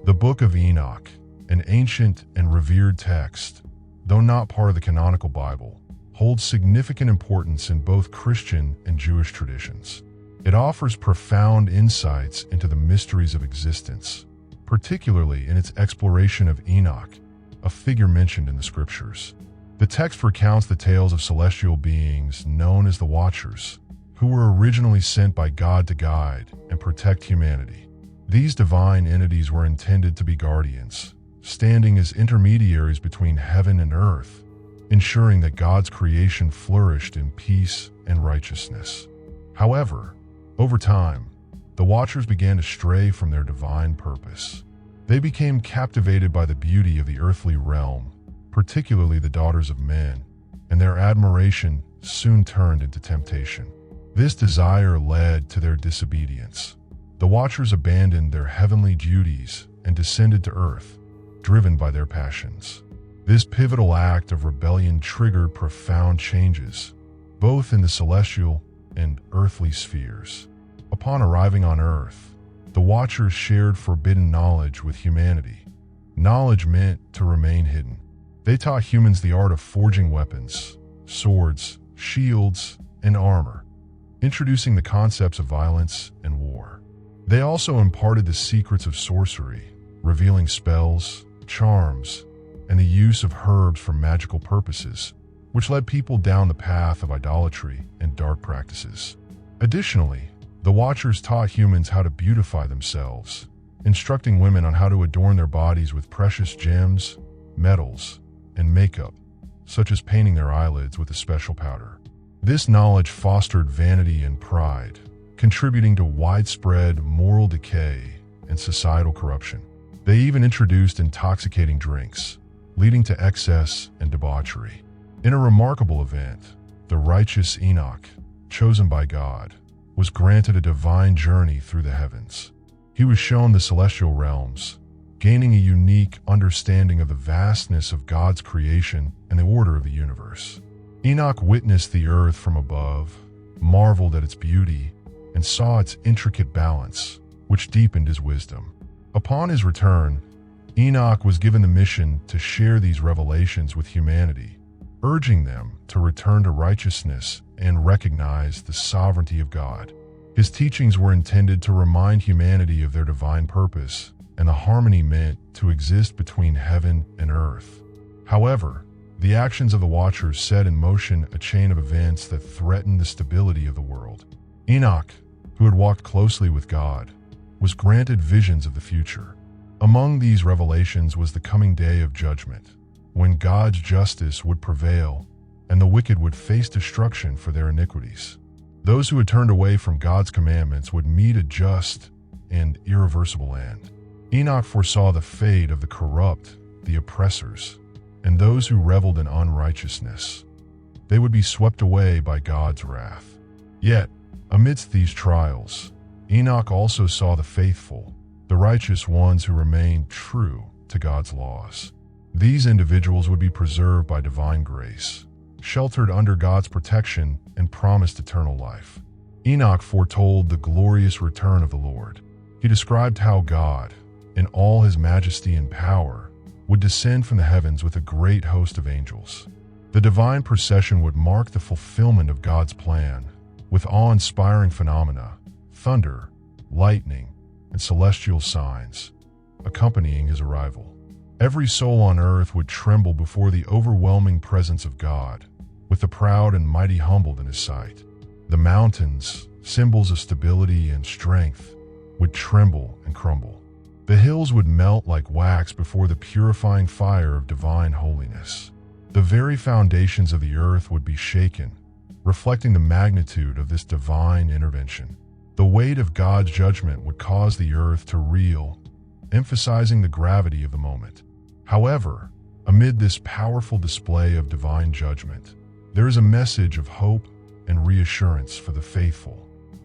The Book of Enoch, an ancient and revered text, though not part of the canonical Bible, holds significant importance in both Christian and Jewish traditions. It offers profound insights into the mysteries of existence, particularly in its exploration of Enoch, a figure mentioned in the scriptures. The text recounts the tales of celestial beings known as the Watchers, who were originally sent by God to guide and protect humanity. These divine entities were intended to be guardians, standing as intermediaries between heaven and earth, ensuring that God's creation flourished in peace and righteousness. However, over time, the Watchers began to stray from their divine purpose. They became captivated by the beauty of the earthly realm, particularly the daughters of men, and their admiration soon turned into temptation. This desire led to their disobedience. The Watchers abandoned their heavenly duties and descended to earth, driven by their passions. This pivotal act of rebellion triggered profound changes, both in the celestial and earthly spheres. Upon arriving on Earth, the Watchers shared forbidden knowledge with humanity. Knowledge meant to remain hidden. They taught humans the art of forging weapons, swords, shields, and armor, introducing the concepts of violence and war. They also imparted the secrets of sorcery, revealing spells, charms, and the use of herbs for magical purposes, which led people down the path of idolatry and dark practices. Additionally, the Watchers taught humans how to beautify themselves, instructing women on how to adorn their bodies with precious gems, metals, and makeup, such as painting their eyelids with a special powder. This knowledge fostered vanity and pride, contributing to widespread moral decay and societal corruption. They even introduced intoxicating drinks, leading to excess and debauchery. In a remarkable event, the righteous Enoch, chosen by God, was granted a divine journey through the heavens. He was shown the celestial realms, gaining a unique understanding of the vastness of God's creation and the order of the universe. Enoch witnessed the earth from above, marveled at its beauty, and saw its intricate balance, which deepened his wisdom. Upon his return, Enoch was given the mission to share these revelations with humanity, urging them to return to righteousness and recognize the sovereignty of God. His teachings were intended to remind humanity of their divine purpose and the harmony meant to exist between heaven and earth. However, the actions of the Watchers set in motion a chain of events that threatened the stability of the world. Enoch, who had walked closely with God, was granted visions of the future. Among these revelations was the coming day of judgment, when God's justice would prevail and the wicked would face destruction for their iniquities. Those who had turned away from God's commandments would meet a just and irreversible end. Enoch foresaw the fate of the corrupt, the oppressors, and those who reveled in unrighteousness. They would be swept away by God's wrath. Yet, amidst these trials, Enoch also saw the faithful, the righteous ones who remained true to God's laws. These individuals would be preserved by divine grace, sheltered under God's protection, and promised eternal life. Enoch foretold the glorious return of the Lord. He described how God, in all his majesty and power, would descend from the heavens with a great host of angels. The divine procession would mark the fulfillment of God's plan, with awe-inspiring phenomena, thunder, lightning, and celestial signs, accompanying his arrival. Every soul on earth would tremble before the overwhelming presence of God, with the proud and mighty humbled in his sight. The mountains, symbols of stability and strength, would tremble and crumble. The hills would melt like wax before the purifying fire of divine holiness. The very foundations of the earth would be shaken, reflecting the magnitude of this divine intervention. The weight of God's judgment would cause the earth to reel, emphasizing the gravity of the moment. However, amid this powerful display of divine judgment, there is a message of hope and reassurance for the faithful.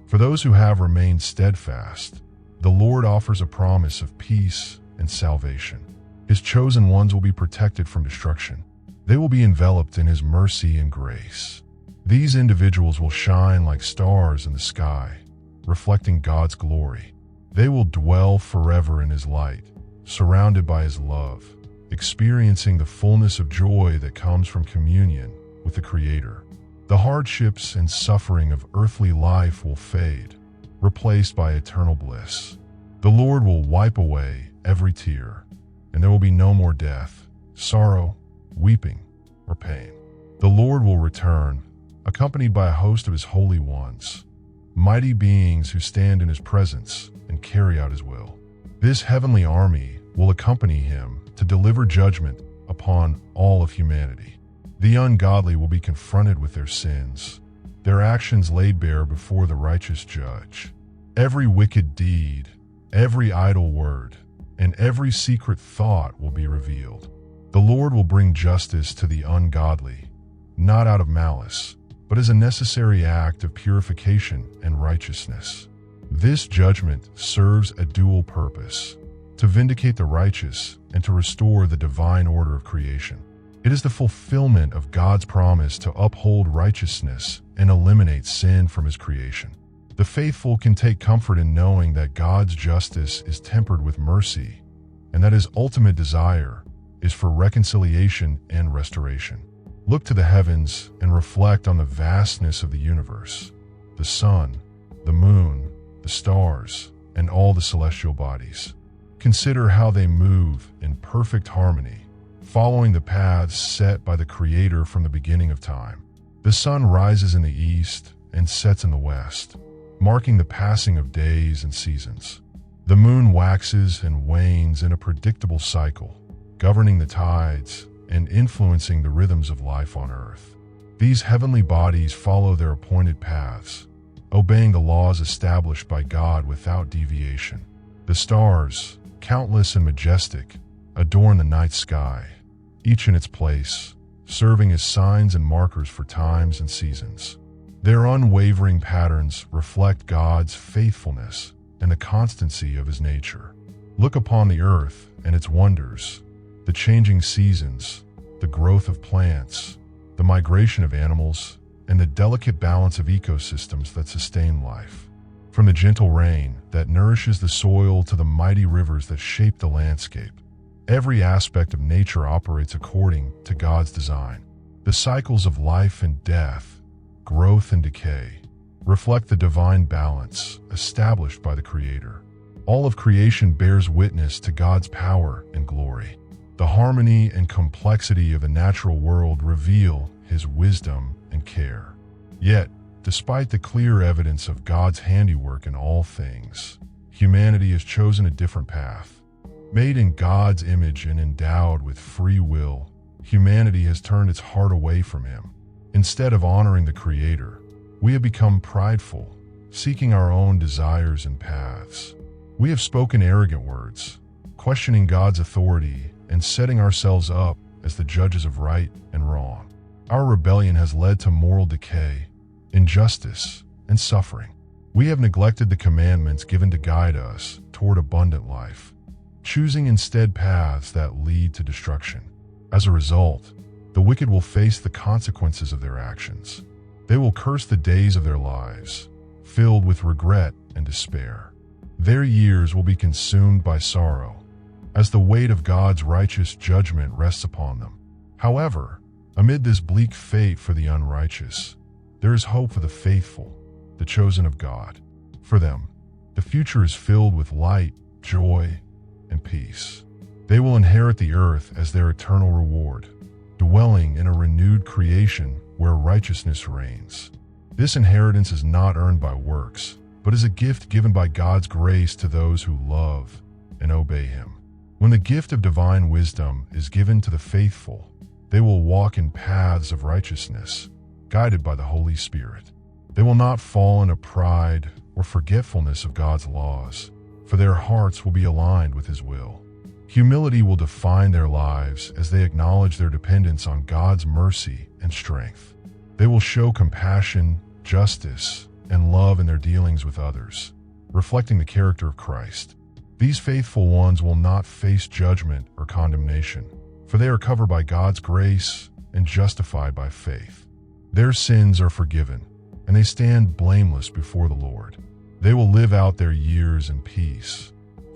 For those who have remained steadfast, the Lord offers a promise of peace and salvation. His chosen ones will be protected from destruction. They will be enveloped in His mercy and grace. These individuals will shine like stars in the sky, reflecting God's glory. They will dwell forever in His light, surrounded by his love, experiencing the fullness of joy that comes from communion with the Creator. The hardships and suffering of earthly life will fade, replaced by eternal bliss. The Lord will wipe away every tear, and there will be no more death, sorrow, weeping, or pain. The Lord will return, accompanied by a host of his holy ones, mighty beings who stand in his presence and carry out his will. This heavenly army will accompany him to deliver judgment upon all of humanity. The ungodly will be confronted with their sins, their actions laid bare before the righteous judge. Every wicked deed, every idle word, and every secret thought will be revealed. The Lord will bring justice to the ungodly, not out of malice, but as a necessary act of purification and righteousness. This judgment serves a dual purpose: to vindicate the righteous and to restore the divine order of creation. It is the fulfillment of God's promise to uphold righteousness and eliminate sin from his creation. The faithful can take comfort in knowing that God's justice is tempered with mercy, and that his ultimate desire is for reconciliation and restoration. Look to the heavens and reflect on the vastness of the universe, the sun, the moon, the stars, and all the celestial bodies. Consider how they move in perfect harmony, following the paths set by the Creator from the beginning of time. The sun rises in the east and sets in the west, marking the passing of days and seasons. The moon waxes and wanes in a predictable cycle, governing the tides and influencing the rhythms of life on earth. These heavenly bodies follow their appointed paths, obeying the laws established by God without deviation. The stars, countless and majestic, adorn the night sky, each in its place, serving as signs and markers for times and seasons. Their unwavering patterns reflect God's faithfulness and the constancy of his nature. Look upon the earth and its wonders, the changing seasons, the growth of plants, the migration of animals, and the delicate balance of ecosystems that sustain life. From the gentle rain that nourishes the soil to the mighty rivers that shape the landscape, every aspect of nature operates according to God's design. The cycles of life and death, growth and decay, reflect the divine balance established by the Creator. All of creation bears witness to God's power and glory. The harmony and complexity of the natural world reveal his wisdom and care. Yet, despite the clear evidence of God's handiwork in all things, humanity has chosen a different path. Made in God's image and endowed with free will, humanity has turned its heart away from him. Instead of honoring the Creator, we have become prideful, seeking our own desires and paths. We have spoken arrogant words, questioning God's authority and setting ourselves up as the judges of right and wrong. Our rebellion has led to moral decay, injustice, and suffering. We have neglected the commandments given to guide us toward abundant life, choosing instead paths that lead to destruction. As a result, the wicked will face the consequences of their actions. They will curse the days of their lives, filled with regret and despair. Their years will be consumed by sorrow, as the weight of God's righteous judgment rests upon them. However, amid this bleak fate for the unrighteous, there is hope for the faithful, the chosen of God. For them, the future is filled with light, joy, and peace. They will inherit the earth as their eternal reward, dwelling in a renewed creation where righteousness reigns. This inheritance is not earned by works, but is a gift given by God's grace to those who love and obey him. When the gift of divine wisdom is given to the faithful, they will walk in paths of righteousness, guided by the Holy Spirit. They will not fall into pride or forgetfulness of God's laws, for their hearts will be aligned with his will. Humility will define their lives as they acknowledge their dependence on God's mercy and strength. They will show compassion, justice, and love in their dealings with others, reflecting the character of Christ. These faithful ones will not face judgment or condemnation, for they are covered by God's grace and justified by faith. Their sins are forgiven, and they stand blameless before the Lord. They will live out their years in peace,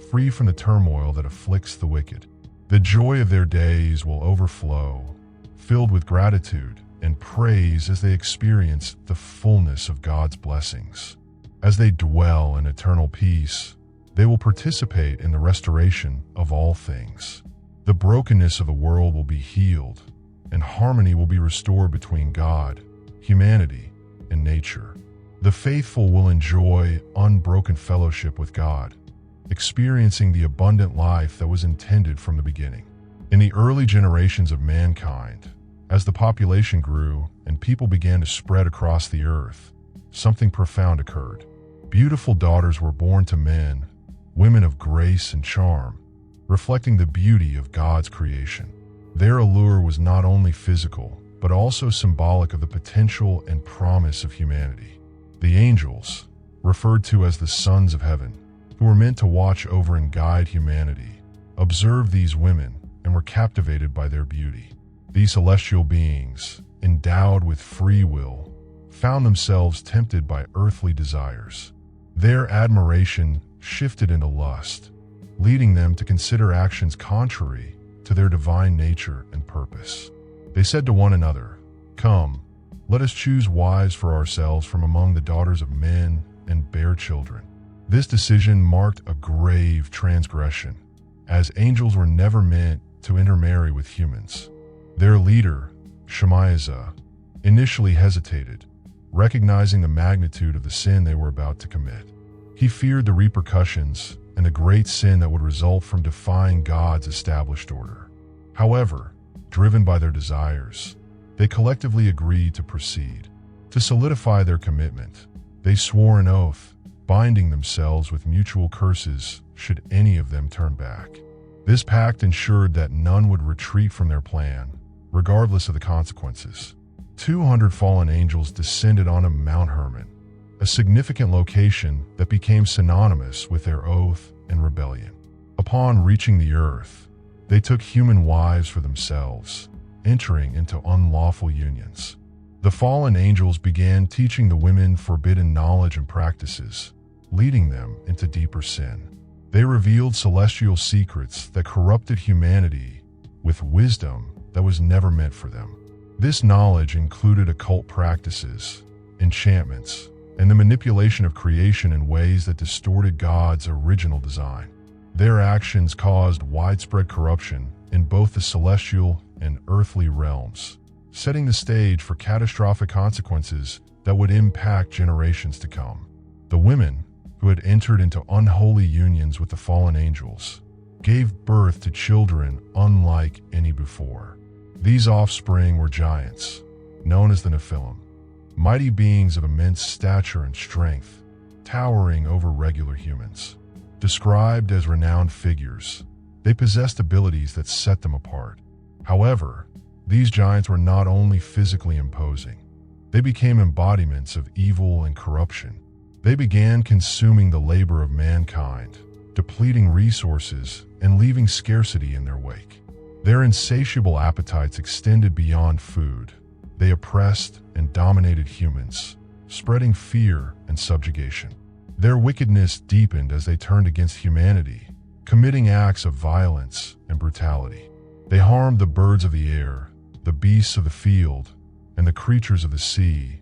free from the turmoil that afflicts the wicked. The joy of their days will overflow, filled with gratitude and praise as they experience the fullness of God's blessings. As they dwell in eternal peace, they will participate in the restoration of all things. The brokenness of the world will be healed, and harmony will be restored between God, humanity, and nature. The faithful will enjoy unbroken fellowship with God, experiencing the abundant life that was intended from the beginning. In the early generations of mankind, as the population grew and people began to spread across the earth, something profound occurred. Beautiful daughters were born to men, women of grace and charm, reflecting the beauty of God's creation. Their allure was not only physical, but also symbolic of the potential and promise of humanity. The angels, referred to as the sons of heaven, who were meant to watch over and guide humanity, observed these women and were captivated by their beauty. These celestial beings, endowed with free will, found themselves tempted by earthly desires. Their admiration shifted into lust, leading them to consider actions contrary to their divine nature and purpose. They said to one another, "Come, let us choose wives for ourselves from among the daughters of men and bear children." This decision marked a grave transgression, as angels were never meant to intermarry with humans. Their leader, Shemaiah, initially hesitated, recognizing the magnitude of the sin they were about to commit. He feared the repercussions and the great sin that would result from defying God's established order. However, driven by their desires, they collectively agreed to proceed. To solidify their commitment, they swore an oath, binding themselves with mutual curses should any of them turn back. This pact ensured that none would retreat from their plan, regardless of the consequences. 200 fallen angels descended onto Mount Hermon, a significant location that became synonymous with their oath and rebellion. Upon reaching the earth, they took human wives for themselves, entering into unlawful unions. The fallen angels began teaching the women forbidden knowledge and practices, leading them into deeper sin. They revealed celestial secrets that corrupted humanity with wisdom that was never meant for them. This knowledge included occult practices, enchantments, and the manipulation of creation in ways that distorted God's original design. Their actions caused widespread corruption in both the celestial and earthly realms, setting the stage for catastrophic consequences that would impact generations to come. The women, who had entered into unholy unions with the fallen angels, gave birth to children unlike any before. These offspring were giants, known as the Nephilim, mighty beings of immense stature and strength, towering over regular humans. Described as renowned figures, they possessed abilities that set them apart. However, these giants were not only physically imposing, they became embodiments of evil and corruption. They began consuming the labor of mankind, depleting resources and leaving scarcity in their wake. Their insatiable appetites extended beyond food. They oppressed and dominated humans, spreading fear and subjugation. Their wickedness deepened as they turned against humanity, committing acts of violence and brutality. They harmed the birds of the air, the beasts of the field, and the creatures of the sea,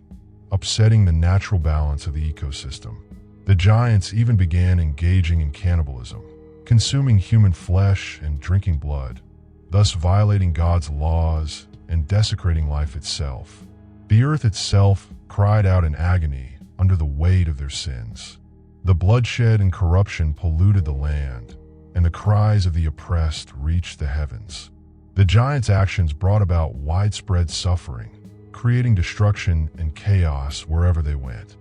upsetting the natural balance of the ecosystem. The giants even began engaging in cannibalism, consuming human flesh and drinking blood, thus violating God's laws and desecrating life itself. The earth itself cried out in agony under the weight of their sins. The bloodshed and corruption polluted the land, and the cries of the oppressed reached the heavens. The giants' actions brought about widespread suffering, creating destruction and chaos wherever they went.